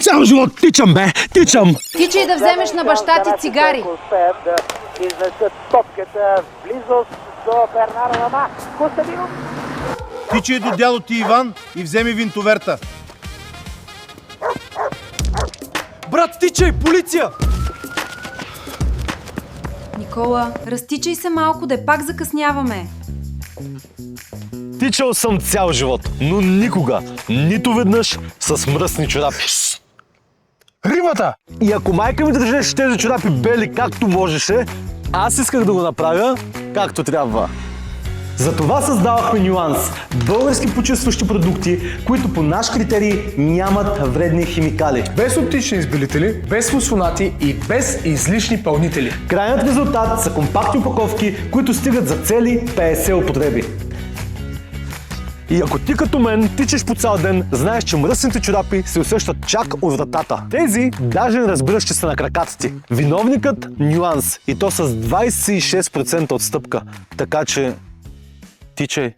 Цял живот тичам, бе! Тичам! Тичай да вземеш на баща ти цигари. Успеят да изнесат топката в близост до Бернар Лама. Костадинов. Тичай до дядо ти Иван и вземи винтоверта. Брат, тичай! Полиция! Никола, разтичай се малко, де пак закъсняваме. Тичал съм цял живот, но никога, нито веднъж с мръсни чорапи. Рибата! И ако майка ми държеше тези чорапи бели както можеше, аз исках да го направя както трябва. Затова създавахме Нюанс – български почистващи продукти, които по наш критерий нямат вредни химикали. Без оптични избелители, без фосфонати и без излишни пълнители. Крайният резултат са компактни упаковки, които стигат за цели 50 употреби. И ако ти като мен тичаш по цял ден, знаеш, че мръсните чорапи се усещат чак от вратата. Тези даже не разбираш, че са на краката ти. Виновникът – Нюанс. И то с 26% отстъпка. Така че тичай.